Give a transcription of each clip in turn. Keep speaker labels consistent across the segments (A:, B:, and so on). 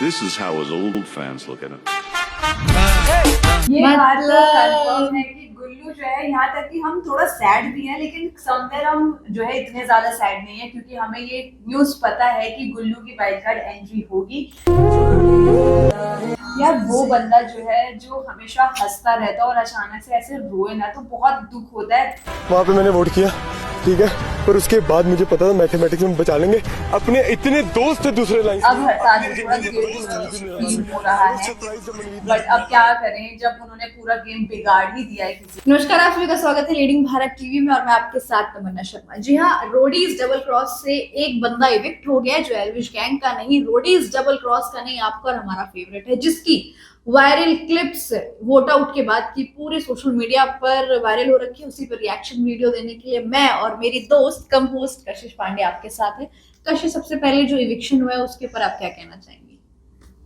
A: This is how his old fans look at him.
B: ये बात तो कंफर्म है कि गुल्लू जो है, यहाँ तक कि हम थोड़ा सैड भी हैं, लेकिन समवेयर हम जो है इतने ज्यादा सैड नहीं है, क्योंकि हमें ये न्यूज पता है कि गुल्लू की वाइल्ड कार्ड एंट्री होगी। यार वो बंदा जो है, जो हमेशा हंसता रहता है और अचानक से ऐसे रोए ना, तो बहुत दुख होता है।
C: वहाँ पे मैंने वोट किया, ठीक है, पर उसके बाद मुझे पता था मैथमेटिक्स में बचा लेंगे। अपने इतने दोस्त थे दूसरे लाइन
B: अब हड़ताल थोड़ा गेम हो रहा है, बट अब क्या करें जब उन्होंने पूरा गेम बिगाड़ ही दिया है किसी।
D: नमस्कार, आप सभी का स्वागत है लीडिंग भारत टीवी में और मैं आपके साथ तमन्ना शर्मा। जी हाँ, रोडीज डबल क्रॉस से एक बंदा इविक्ट हो गया जो एल्विश गैंग का नहीं, रोडीज डबल क्रॉस का नहीं, आपका और हमारा फेवरेट है, जिसकी वायरल क्लिप्स वोट आउट के बाद की पूरे सोशल मीडिया पर वायरल हो रखी है। उसी पर रिएक्शन वीडियो देने के लिए मैं और मेरी दोस्त कम होस्ट कशिश पांडे आपके साथ है। कशिश, सबसे पहले जो इविक्शन हुआ है उसके ऊपर आप क्या कहना चाहेंगे?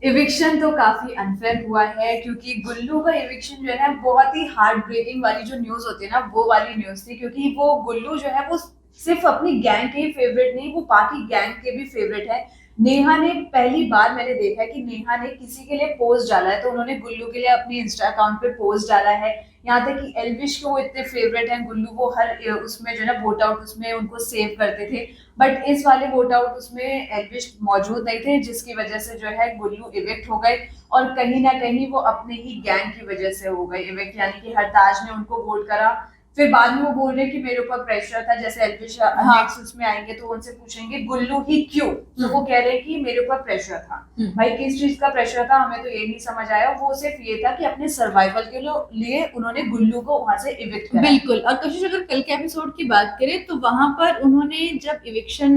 B: इविक्शन तो काफी अनफेयर हुआ है, क्योंकि गुल्लू का इविक्शन जो है ना, बहुत ही हार्ट ब्रेकिंग वाली जो न्यूज होती है ना, वो वाली न्यूज थी। क्योंकि वो गुल्लू जो है, वो सिर्फ अपनी गैंग के ही फेवरेट नहीं, वो बाकी गैंग के भी फेवरेट है। नेहा ने, पहली बार मैंने देखा है कि नेहा ने किसी के लिए पोस्ट डाला है, तो उन्होंने गुल्लू के लिए अपने इंस्टा अकाउंट पे पोस्ट डाला है। यहाँ तक कि एल्विश को वो इतने फेवरेट हैं गुल्लू, वो हर उसमें जो है ना वोट आउट उसमें उनको सेव करते थे। बट इस वाले वोट आउट उसमें एल्विश मौजूद नहीं थे, जिसकी वजह से जो है गुल्लू इविक्ट हो गए। और कहीं ना कहीं वो अपने ही गैंग की वजह से हो गए इविक्ट, यानी कि हरताज ने उनको वोट करा। फिर बाद में वो बोल रहे कि मेरे ऊपर प्रेशर था, जैसे एल्विश नेक्स्ट उसमें आएंगे तो उनसे पूछेंगे गुल्लू ही क्यों, तो वो कह रहे कि मेरे ऊपर प्रेशर था। भाई किस चीज का प्रेशर था, हमें तो ये नहीं समझ आया। वो सिर्फ ये था कि अपने सर्वाइवल के लिए उन्होंने गुल्लू को वहां से इविक्ट करा।
D: बिल्कुल। और कशिश, अगर कल के एपिसोड की बात करें तो वहां पर उन्होंने जब इविक्शन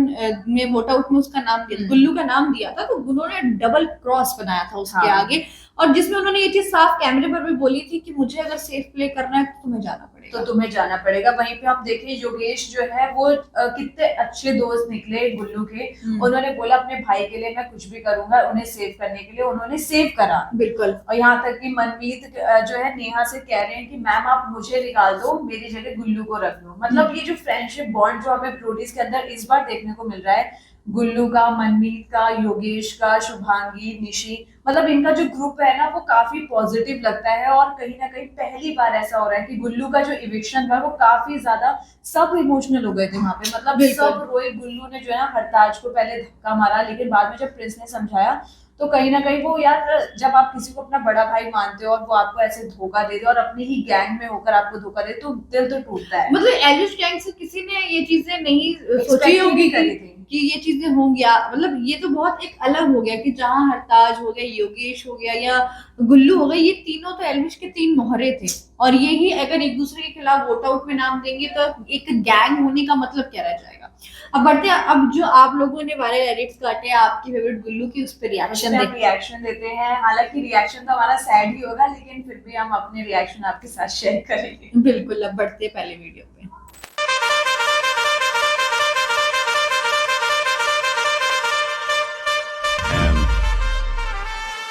D: में वोट आउट में उसका नाम दिया, गुल्लू का नाम दिया था, तो उन्होंने डबल क्रॉस बनाया था उसके आगे, और जिसमें उन्होंने ये चीज साफ कैमरे पर भी बोली थी कि मुझे अगर सेफ प्ले करना है तो तुम्हें जाना पड़ेगा,
B: तो तुम्हें जाना पड़ेगा। वहीं पे आप देखिए योगेश जो है, वो कितने अच्छे दोस्त निकले गुल्लू के। उन्होंने बोला अपने भाई के लिए मैं कुछ भी करूंगा, उन्हें सेव करने के लिए उन्होंने सेव करा।
D: बिल्कुल।
B: और यहाँ तक कि मनमीत जो है नेहा से कह रहे हैं कि मैम आप मुझे निकाल दो, मेरी जगह गुल्लू को रख लो। मतलब ये जो फ्रेंडशिप बॉन्ड जो हमें रोडीज के अंदर इस बार देखने को मिल रहा है, गुल्लू का, मनमीत का, योगेश का, शुभांगी, निशी, मतलब इनका जो ग्रुप है ना, वो काफी पॉजिटिव लगता है। और कहीं ना कहीं पहली बार ऐसा हो रहा है कि गुल्लू का जो इविक्शन था वो काफी ज्यादा सब इमोशनल हो गए थे वहां पे। मतलब सब रोए। गुल्लू ने जो है ना हरताज को पहले धक्का मारा, लेकिन बाद में जब प्रिंस ने समझाया तो कहीं ना कहीं वो, यार जब आप किसी को अपना बड़ा भाई मानते हो और वो आपको ऐसे धोखा दे दे और अपनी ही गैंग में होकर आपको धोखा दे, तो दिल तो टूटता है।
D: मतलब एल्विश गैंग से किसी ने ये चीजें नहीं सोची होगी कि ये चीजें होंगी। मतलब ये तो बहुत एक अलग हो गया कि जहां हरताज हो गया, योगेश हो गया या गुल्लू हो गया, ये तीनों तो एल्विश के तीन मोहरे थे, और ये ही अगर एक दूसरे के खिलाफ वोट आउट में नाम देंगे तो एक गैंग होने का मतलब क्या रह जाएगा। अब बढ़ते हैं, अब जो आप लोगों ने वायरल एडिट्स काटे आपकी फेवरेट गुल्लू की, उस पर रिएक्शन
B: देते हैं। हालांकि रिएक्शन तो हमारा सैड ही होगा, लेकिन फिर भी हम अपने रिएक्शन आपके साथ शेयर करेंगे।
D: बिल्कुल। अब बढ़ते हैं पहले वीडियो पे।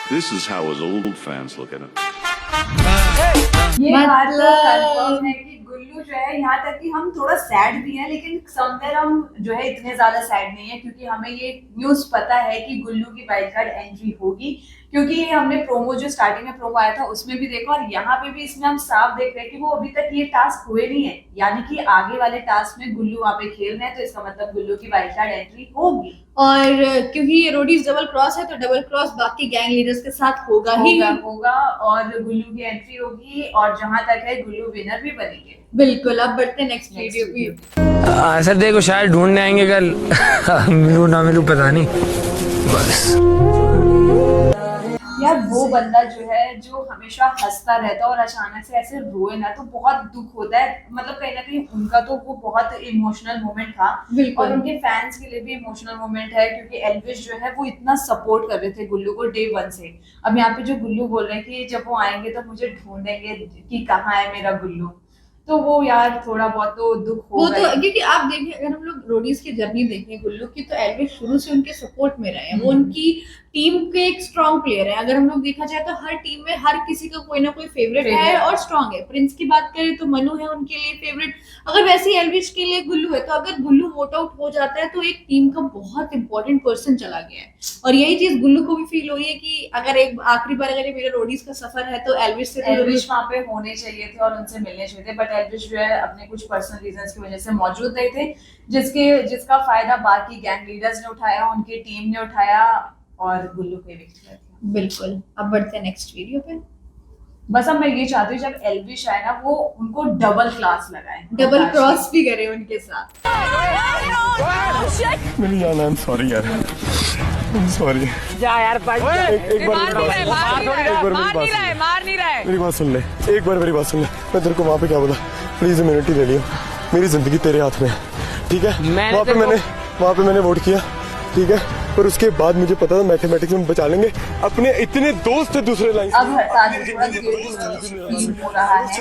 A: This is how his old fans look at him.
B: ये बात तो कंफर्म है कि गुल्लू जो है, यहाँ तक कि हम थोड़ा सैड भी हैं, लेकिन समवेयर हम जो है इतने ज्यादा सैड नहीं है, क्योंकि हमें ये न्यूज पता है कि गुल्लू की वाइल्ड कार्ड एंट्री होगी। क्योंकि ये हमने प्रोमो, जो स्टार्टिंग में प्रोमो आया था उसमें भी देखा, और यहाँ पे भी इसमें हम साफ देख रहे हैं कि वो अभी तक ये टास्क हुए नहीं है, यानी कि आगे वाले टास्क में गुल्लू वहां पे खेल रहे हैं, तो इसका मतलब गुल्लू की वाइल्ड कार्ड एंट्री होगी।
D: और क्योंकि ये रोडीज डबल क्रॉस है तो डबल क्रॉस बाकी गैंग लीडर्स के साथ होगा
B: और गुल्लू की एंट्री होगी, और जहां तक है गुल्लू विनर भी बनेंगे।
D: बिल्कुल। अब बढ़ते हैं नेक्स्ट वीडियो पे।
E: सर देखो शायद ढूंढने आएंगे कल। मिलू ना मिलू पता नहीं, बस।
B: यार वो बंदा जो है, जो हमेशा हंसता रहता है और अचानक से ऐसे रोए ना, तो बहुत दुख होता है। मतलब कहीं ना कहीं उनका तो वो बहुत इमोशनल मोमेंट था, और उनके फैंस के लिए भी इमोशनल मोमेंट है, क्योंकि एल्विश जो है वो इतना सपोर्ट कर रहे थे गुल्लू को डे वन से। अब यहाँ पे जो गुल्लू बोल रहे हैं कि जब वो आएंगे तो मुझे ढूंढेंगे कि कहाँ है मेरा गुल्लू, तो वो यार थोड़ा बहुत तो दुख
D: वो
B: होगा
D: तो
B: ही।
D: क्योंकि आप देखिए, अगर हम लोग रोडीज की जर्नी देखें गुल्लू की, तो एल्विश शुरू से उनके सपोर्ट में रहे हैं। वो उनकी टीम के एक स्ट्रॉन्ग प्लेयर है। अगर हम लोग देखा जाए तो हर टीम में हर किसी का कोई ना कोई फेवरेट है
B: Favorite।
D: और स्ट्रॉन्ग है। प्रिंस की बात करें तो मनु है उनके लिए फेवरेट, अगर वैसे ही एल्विश के लिए गुल्लू है। तो अगर गुल्लू वोट आउट हो जाता है तो एक टीम का बहुत इंपॉर्टेंट पर्सन चला गया है। और यही चीज गुल्लू को भी फील हो रही है कि अगर एक आखिरी बार अगर ये मेरा रोडीज का सफर है तो एल्विश से तो
B: एल्विश वहाँ पे होने चाहिए थे और उनसे मिलने चाहिए थे, बट एल्विश जो है अपने कुछ पर्सनल रीजंस की वजह से मौजूद नहीं थे, जिसका फायदा बाकी गैंग लीडर्स ने उठाया, उनकी टीम ने उठाया और गुल्लू को evict किया था।
D: बिल्कुल। अब बढ़ते हैं नेक्स्ट वीडियो पे।
B: बस अब मैं ये चाहती हूँ जब एल्विश आए ना वो उनको डबल क्लास लगाए,
D: डबल क्रॉस भी करे उनके साथ।
C: मेरी जान, आई एम सॉरी यार, सॉरी।
E: जा यार
C: एक बार मेरी बात सुन ले, एक बार मेरी बात सुन ले। मैं तेरे को वहाँ पे क्या बोला, प्लीज इम्यूनिटी ले लियो, मेरी जिंदगी तेरे हाथ में है, ठीक है। वहाँ पे मैंने वोट किया, ठीक है, पर उसके बाद मुझे पता था मैथमेटिक्स में बचा लेंगे। अपने इतने दोस्त थे दूसरे लाइन
B: अब हड़ताल पूरा गेम हो रहा है,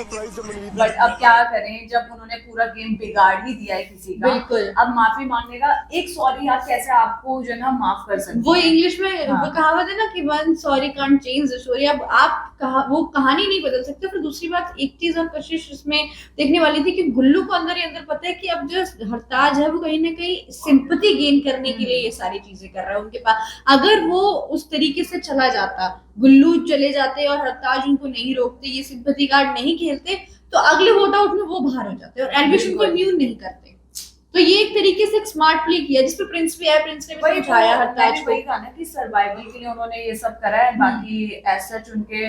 B: बट अब क्या करें जब उन्होंने पूरा गेम बिगाड़ ही दिया है किसी का।
D: बिल्कुल।
B: अब माफी मांगने का एक सॉरी आप कैसे आपको जो है ना माफ कर सकते
D: वो
B: हैं?
D: इंग्लिश में
B: हाँ।
D: वो कहावत है ना कि one sorry can't change the story. अब आप वो कहानी नहीं बदल सकते। फिर दूसरी बात, एक चीज और कशिश इसमें देखने वाली थी कि गुल्लू को अंदर ही अंदर पता है कि अब जो हरताज है वो कहीं ना कहीं सिंपैथी गेन करने के लिए ये सारी चीजें कर रहा है उनके पास। अगर वो उस तरीके से चला जाता, गुल्लू चले जाते और हरताज उनको नहीं रोकते, ये सिंपैथी कार्ड नहीं खेलते, तो अगले वोट आउट में वो बाहर हो जाते और एल्विश उनको इम्यून नहीं करते। तो ये एक तरीके से एक स्मार्ट प्ले किया जिसपे प्रिंस भी है, प्रिंस ने भी
B: वही
D: समझाया हरताज को।
B: वही कहा ना कि सर्वाइवल के लिए उन्होंने ये सब करा है, बाकी ऐसा उनके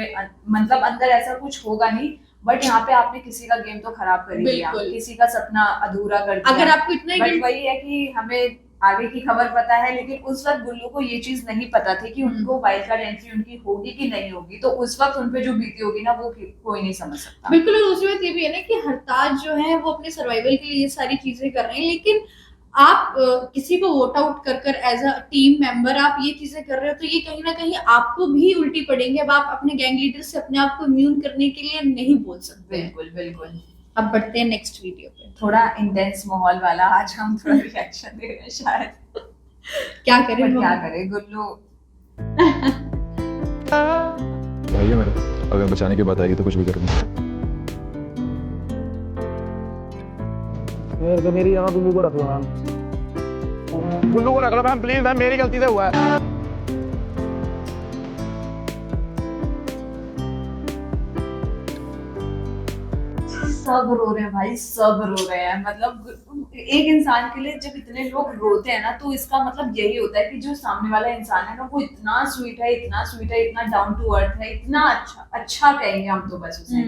B: मतलब अंदर ऐसा कुछ होगा नहीं, बट यहाँ पे आपने किसी का गेम तो खराब कर ही दिया,
D: बिल्कुल।
B: किसी का सपना अधूरा कर दिया।
D: अगर आपको इतना ही
B: बट
D: guilt-
B: वही है कि हमें आगे की खबर पता है, लेकिन उस वक्त गुल्लू को ये चीज नहीं पता थी कि उनको वाइल्ड कार्ड एंट्री उनकी होगी कि नहीं होगी, तो उस वक्त उनपे जो बीती होगी ना वो कोई नहीं समझ सकता।
D: बिल्कुल। और दूसरी बात ये भी है ना कि हरताज जो है वो अपने सर्वाइवल के लिए ये सारी चीजें कर रहे हैं, लेकिन आप किसी को वोट आउट कर कर एज अ टीम मेंबर आप ये चीजें कर रहे हो, तो ये कहीं ना कहीं आपको भी उल्टी पड़ेंगे। अब आप अपने गैंग लीडर से अपने आप को इम्यून करने के लिए नहीं बोल सकते।
B: बिल्कुल बिल्कुल।
D: अब बढ़ते हैं नेक्स्ट वीडियो पे।
B: थोड़ा इंटेंस माहौल वाला आज हम थोड़ा रिएक्शन दे रहे हैं शायद,
D: क्या करें
B: पर
D: हम?
B: क्या करें गुल्लू।
F: भाई है मेरा, अगर बचाने की बात आएगी तो कुछ भी करूंगा।
G: यार तो मेरी यहाँ गुल्लू को रख लो मैम, गुल्लू को रख लो मैम प्लीज मैम, मेरी गलती से हुआ है।
B: सब रो रहे हैं भाई, सब रो रहे हैं। मतलब एक इंसान के लिए जब इतने लोग रोते हैं ना तो इसका मतलब यही होता है कि जो सामने वाला इंसान है ना वो इतना स्वीट है, इतना स्वीट है, इतना डाउन टू अर्थ है, इतना अच्छा कहेंगे हम तो बस उसे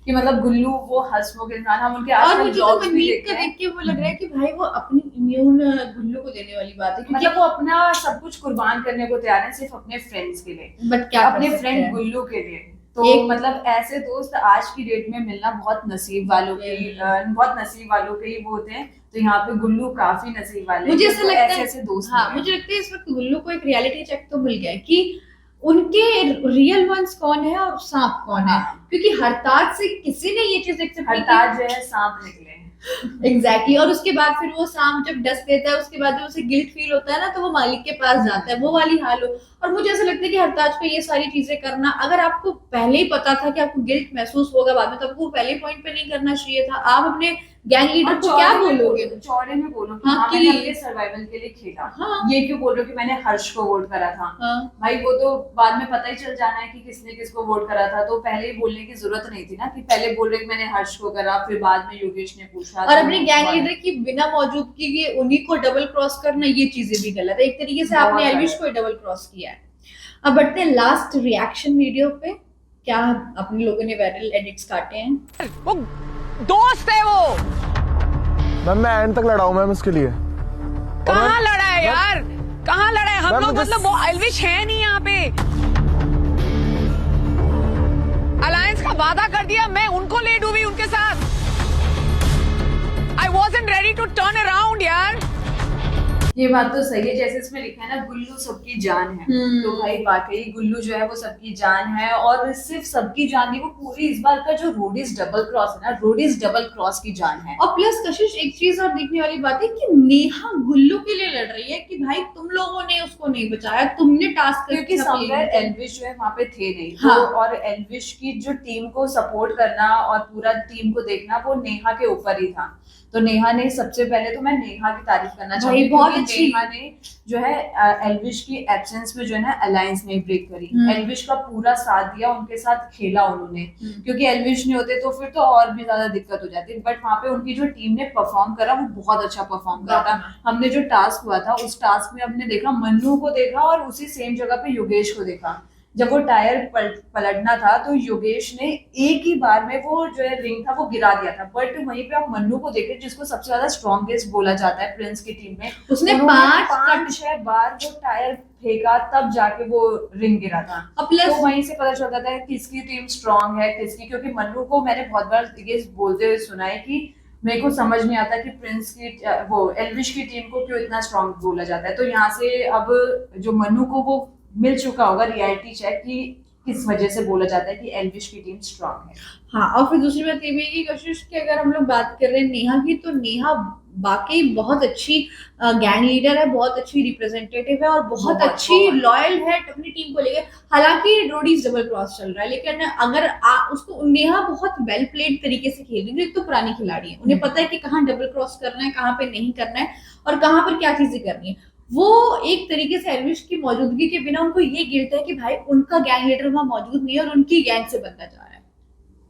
B: कि मतलब गुल्लू वो हंसमुख इंसान, हम उनके
D: और
B: आसपास
D: मुझे तो
B: ब्लॉग्स भी
D: मनमीत
B: देखते
D: का
B: हैं,
D: देख के वो लग रहा है कि भाई वो अपनी इम्यून गुल्लू को देने वाली बात है, क्योंकि
B: मतलब वो अपना सब कुछ कुर्बान करने को तैयार है सिर्फ अपने फ्रेंड्स के लिए,
D: बट क्या
B: अपने
D: कर सकते
B: फ्रेंड
D: हैं?
B: गुल्लू के लिए। तो
D: एक-
B: मतलब ऐसे दोस्त आज की डेट में मिलना बहुत नसीब वालों के बहुत नसीब वालों के ही वो होते हैं। तो यहाँ पे गुल्लू काफी नसीब वाले हैं
D: मुझे
B: कि
D: ऐसा
B: उनको
D: लगता है,
B: ऐसे दोस्त
D: हाँ
B: मिले।
D: मुझे लगता है इस वक्त गुल्लू को एक रियलिटी चेक तो मिल गया है कि उनके रियल वंस कौन है और सांप कौन है,
B: हाँ।
D: क्योंकि हरताज से किसी ने ये चीज एक्सेप्ट की
B: हरताज जो है सांप निकले।
D: एग्जैक्टली। और उसके बाद फिर वो सांप जब डस देता है उसके बाद जब उसे गिल्ट फील होता है ना तो वो मालिक के पास जाता है, वो वाली हाल हो। और मुझे ऐसा लगता है कि हरताज को ये सारी चीजें करना, अगर आपको पहले ही पता था कि आपको गिल्ट महसूस होगा बाद में, तो आपको पहले पॉइंट पे नहीं करना चाहिए था। आप अपने गैंग लीडर को क्या बोलोगे?
B: चौड़े में बोलो कि
D: हाँ,
B: हाँ,
D: कि-
B: मैंने अपने सर्वाइवल के लिए खेला।
D: हाँ।
B: ये क्यों बोल रहे हो कि मैंने हर्ष को वोट करा था?
D: हाँ।
B: भाई वो तो बाद में पता ही चल जाना है कि किसने किसको वोट करा था, तो पहले ही बोलने की जरूरत नहीं थी ना कि पहले बोल रहे कि मैंने हर्ष को करा, फिर बाद में योगेश ने पूछा।
D: और
B: तो
D: अपने गैंग लीडर की बिना मौजूदगी के उन्हीं को डबल क्रॉस करना, ये चीजें भी गलत है। एक तरीके से आपने
B: बहुत
D: एल्विश को डबल क्रॉस किया है। अब बढ़ते हैं लास्ट रिएक्शन वीडियो पे। क्या अपने लोगों ने वायरल एडिट्स काटे हैं?
E: वो दोस्त है वो,
G: मैम मैं एंड तक लड़ा हूँ मैम इसके लिए।
E: कहाँ लड़ा है यार, कहाँ लड़ा है? हम
G: मैम,
E: लोग
G: मुझे-
E: मतलब वो एल्विश है नहीं यहाँ पे। अलायंस का वादा कर दिया, मैं उनको ले डूबी उनके साथ। I wasn't ready to turn around यार।
B: ये बात तो सही है, जैसे इसमें लिखा है ना गुल्लू सबकी जान है, तो भाई वाकई गुल्लू जो है वो सबकी जान है। और सिर्फ सबकी जान नहीं, वो पूरी इस बार का जो रोडीज डबल क्रॉस है ना, रोडीज डबल क्रॉस की जान है।
D: और प्लस कशिश एक चीज और देखने वाली बात है कि नेहा गुल्लू के लिए लड़ रही है कि भाई तुम लोगों ने उसको नहीं बचाया, तुमने टास्क
B: क्योंकि समवेयर एल्विश जो है वहाँ पे थे नहीं।
D: हाँ।
B: तो और एल्विश की जो टीम को सपोर्ट करना और पूरा टीम को देखना वो नेहा के ऊपर ही था। तो नेहा ने सबसे पहले तो मैं नेहा की तारीफ करना चाहूंगी,
D: बहुत
B: क्योंकि
D: अच्छी।
B: नेहा ने जो है एल्विश की एब्सेंस में जो है ना अलायंस नहीं ब्रेक करी, एल्विश का पूरा साथ दिया, उनके साथ खेला उन्होंने। क्योंकि एल्विश नहीं होते तो फिर तो और भी ज्यादा दिक्कत हो जाती। बट वहाँ पे उनकी जो टीम ने परफॉर्म करा वो बहुत अच्छा परफॉर्म करा था। हमने जो टास्क हुआ था उस टास्क में हमने देखा मन्नू को देखा और उसी सेम जगह पे योगेश को देखा। जब वो टायर पलटना था तो योगेश ने एक ही बार में वो जो है रिंग था वो गिरा दिया था। बट वहीं पे आप मन्नू को देखे जिसको सबसे ज्यादा स्ट्रॉन्गेस्ट बोला जाता है प्रिंस की टीम में,
D: उसने
B: उन्होंने
D: 5-6
B: बार वो टायर फेंका तब जाके वो रिंग गिरा था।
D: और प्लस
B: तो वहीं से पता चलता था किसकी टीम स्ट्रांग है किसकी, क्योंकि मन्नू को मैंने बहुत बार ये बोलते हुए सुना है कि मेरे को समझ नहीं आता कि प्रिंस की वो एल्विश की टीम को क्यों इतना स्ट्रांग बोला जाता है। तो यहाँ से अब जो मन्नू को वो मिल चुका होगा रियलिटी चेक कि किस वजह से बोला जाता है कि एल्विश की टीम स्ट्रांग है।
D: हाँ, और फिर दूसरी बात ये भी है कि कशिश की अगर हम लोग बात कर रहे हैं नेहा की, तो नेहा वाकई बहुत अच्छी गैंग लीडर है, बहुत अच्छी रिप्रेजेंटेटिव है और बहुत अच्छी लॉयल है अपनी टीम को लेकर। हालांकि रोडीज डबल क्रॉस चल रहा है, लेकिन अगर उसको नेहा बहुत वेल प्लेड तरीके से खेल रही है। एक तो पुरानी खिलाड़ी है, उन्हें पता है कि कहाँ डबल क्रॉस करना है, कहाँ पे नहीं करना है और कहाँ पर क्या चीजें करनी है। वो एक तरीके से एल्विश की मौजूदगी के बिना उनको ये गिल्ट है कि भाई उनका गैंग लीडर वहां मौजूद नहीं है और उनकी गैंग से बनता जा रहा है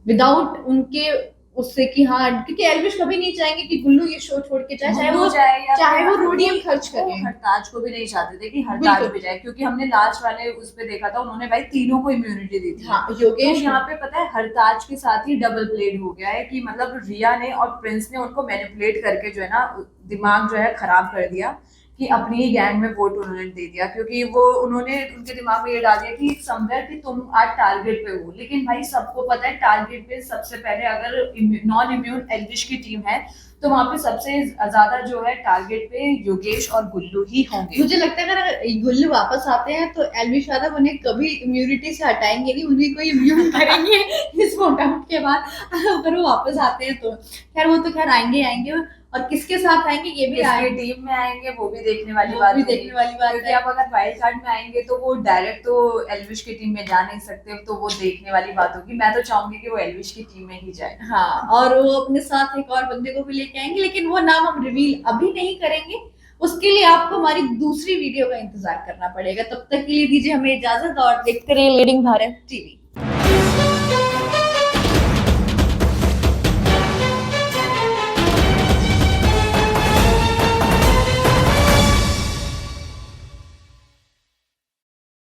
D: विदाउट उनके उससे कि हाँ, क्योंकि एल्विश कभी नहीं चाहेंगे कि गुल्लू ये शो छोड़ के जाए, चाहे वो रोडियम खर्च करे।
B: हरताज को भी नहीं चाहते थे कि हरताज भी जाए, क्योंकि हमने लास्ट वाले उस पे देखा था उन्होंने भाई तीनों को इम्यूनिटी दी थी।
D: हाँ, योगेश
B: तो यहाँ पे पता है हरताज के साथ ही डबल प्लेड हो गया है कि मतलब रिया ने और प्रिंस ने उनको मैनिपुलेट करके जो है ना दिमाग जो है खराब कर दिया कि अपनी ही गैंग में वोट उन्होंने दे दिया। क्योंकि वो उन्होंने उनके दिमाग में ये डाल दिया कि समवेयर कि तुम आज टारगेट पे हो, लेकिन भाई सबको पता है टारगेट पे सबसे पहले अगर नॉन इम्यून एल्विश की टीम है तो वहाँ पे सबसे ज्यादा जो है टारगेट पे योगेश और गुल्लू ही होंगे।
D: मुझे लगता है अगर गुल्लू वापस आते हैं तो एल्विश यादव उन्हें कभी इम्यूनिटी से हटाएंगे नहीं, उन्हें कोई इम्यून करेंगे इस वोट आउट के बाद अगर वो वापस आते हैं तो। खैर वो तो खैर आएंगे और किसके साथ आएंगे ये भी
B: टीम में आएंगे वो भी देखने वाली बात है। क्योंकि आप अगर वाइल्ड कार्ड में आएंगे तो वो डायरेक्ट तो एल्विश की टीम में जा नहीं सकते, तो वो देखने वाली बात होगी। मैं तो चाहूंगी कि वो एल्विश की टीम में ही जाए।
D: हाँ, और वो अपने साथ एक और बंदे को भी लेके आएंगे, लेकिन वो नाम हम रिवील अभी नहीं करेंगे। उसके लिए आपको हमारी दूसरी वीडियो का इंतजार करना पड़ेगा। तब तक के लिए दीजिए हमें इजाजत और देखते रहिए लीडिंग भारत टीवी।